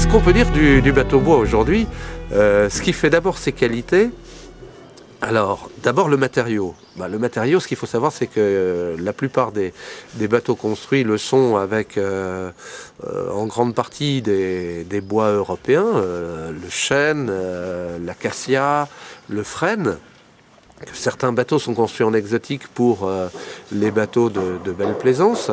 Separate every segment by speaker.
Speaker 1: Ce qu'on peut dire du bateau bois aujourd'hui, ce qui fait d'abord ses qualités, alors d'abord le matériau. Le matériau, ce qu'il faut savoir, c'est que la plupart des bateaux construits le sont avec en grande partie des bois européens, le chêne, l'acacia, le frêne. Certains bateaux sont construits en exotique pour les bateaux de belle plaisance,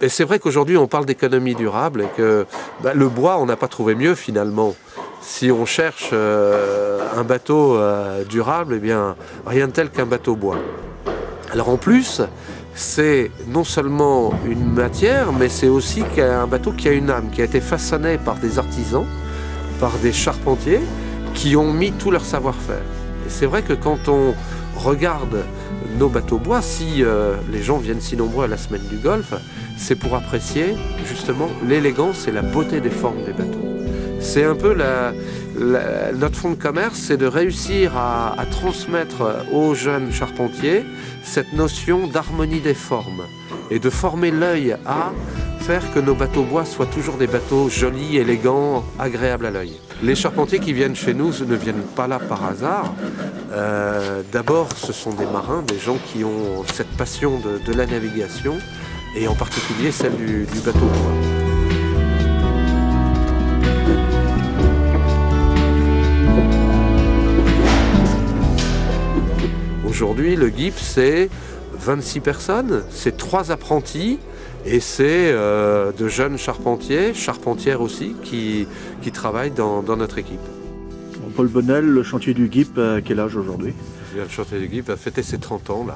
Speaker 1: et c'est vrai qu'aujourd'hui on parle d'économie durable et que le bois, on n'a pas trouvé mieux finalement. Si on cherche un bateau durable, eh bien rien de tel qu'un bateau bois. Alors en plus, c'est non seulement une matière, mais c'est aussi un bateau qui a une âme, qui a été façonné par des artisans, par des charpentiers, qui ont mis tout leur savoir-faire. Et c'est vrai que quand on regarde nos bateaux bois, si les gens viennent si nombreux à la semaine du Golfe, c'est pour apprécier justement l'élégance et la beauté des formes des bateaux. C'est un peu notre fonds de commerce, c'est de réussir à transmettre aux jeunes charpentiers cette notion d'harmonie des formes et de former l'œil à faire que nos bateaux bois soient toujours des bateaux jolis, élégants, agréables à l'œil. Les charpentiers qui viennent chez nous ne viennent pas là par hasard. D'abord, ce sont des marins, des gens qui ont cette passion de la navigation et en particulier celle du bateau bois. Aujourd'hui, le GIP, c'est 26 personnes, c'est 3 apprentis et c'est de jeunes charpentiers, charpentières aussi, qui travaillent dans notre équipe.
Speaker 2: Paul Bonnel, le chantier du GIP, à quel âge aujourd'hui?
Speaker 1: Le chantier du GIP a fêté ses 30 ans là.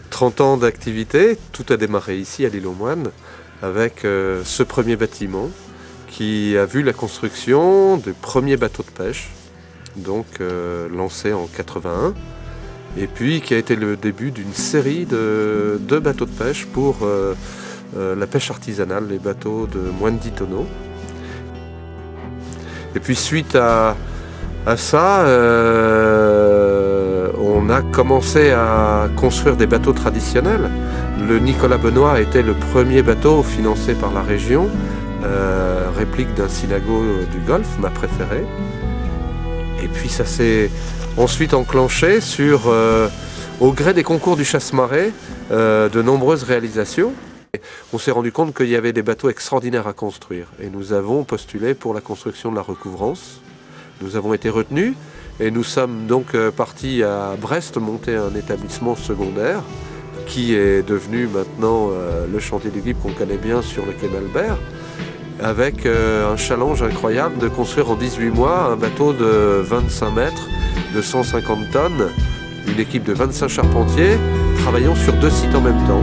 Speaker 1: 30 ans d'activité, tout a démarré ici à l'île aux Moines avec ce premier bâtiment qui a vu la construction du premier bateau de pêche, donc lancé en 81. Et puis qui a été le début d'une série de bateaux de pêche pour la pêche artisanale, les bateaux de moins de 10 tonneaux. Et puis suite à ça, on a commencé à construire des bateaux traditionnels. Le Nicolas Benoît était le premier bateau financé par la région, réplique d'un Sinago du Golfe, ma préférée. Et puis ça s'est ensuite enclenché au gré des concours du chasse-marée, de nombreuses réalisations. On s'est rendu compte qu'il y avait des bateaux extraordinaires à construire. Et nous avons postulé pour la construction de la recouvrance. Nous avons été retenus et nous sommes donc partis à Brest monter un établissement secondaire qui est devenu maintenant le chantier du GIP qu'on connaît bien sur le quai d'Albert, avec un challenge incroyable de construire en 18 mois un bateau de 25 mètres, de 150 tonnes, une équipe de 25 charpentiers travaillant sur 2 sites en même temps.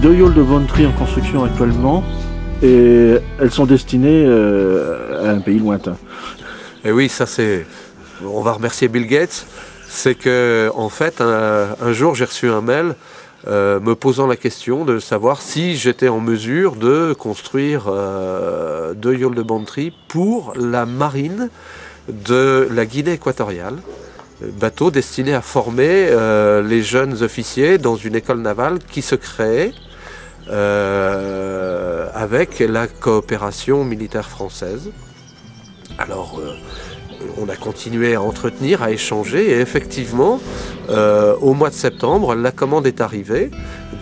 Speaker 2: Deux yawls de Bantry en construction actuellement et elles sont destinées à un pays lointain.
Speaker 1: Et oui, ça c'est... On va remercier Bill Gates. C'est que, en fait, un jour j'ai reçu un mail me posant la question de savoir si j'étais en mesure de construire 2 yawls de Bantry pour la marine de la Guinée équatoriale. Bateau destiné à former les jeunes officiers dans une école navale qui se crée avec la coopération militaire française. Alors, on a continué à entretenir, à échanger et effectivement, au mois de septembre, la commande est arrivée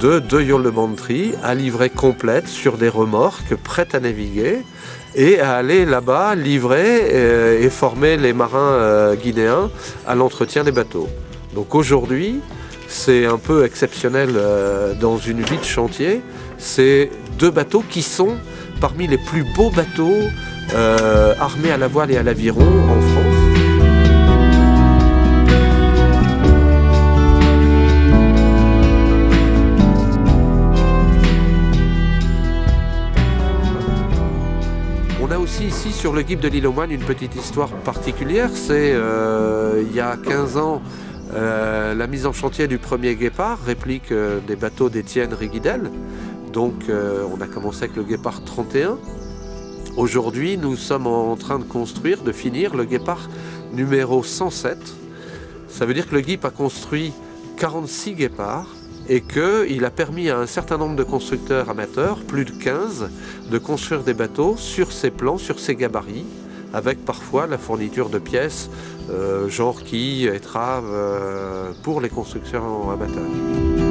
Speaker 1: de 2 yawls de Bantry à livrer complète sur des remorques prêtes à naviguer et à aller là-bas livrer et former les marins guinéens à l'entretien des bateaux. Donc aujourd'hui, c'est un peu exceptionnel dans une vie de chantier. C'est 2 bateaux qui sont parmi les plus beaux bateaux armés à la voile et à l'aviron en France. On a aussi ici sur le GIP de l'île aux Moines une petite histoire particulière. C'est il y a 15 ans la mise en chantier du premier Guépard, réplique des bateaux d'Étienne Riguidel. Donc on a commencé avec le Guépard 31. Aujourd'hui, nous sommes en train de construire, de finir le Guépard numéro 107. Ça veut dire que le GIP a construit 46 guépards et qu'il a permis à un certain nombre de constructeurs amateurs, plus de 15, de construire des bateaux sur ces plans, sur ces gabarits, avec parfois la fourniture de pièces, genre quilles, étraves, pour les constructeurs amateurs.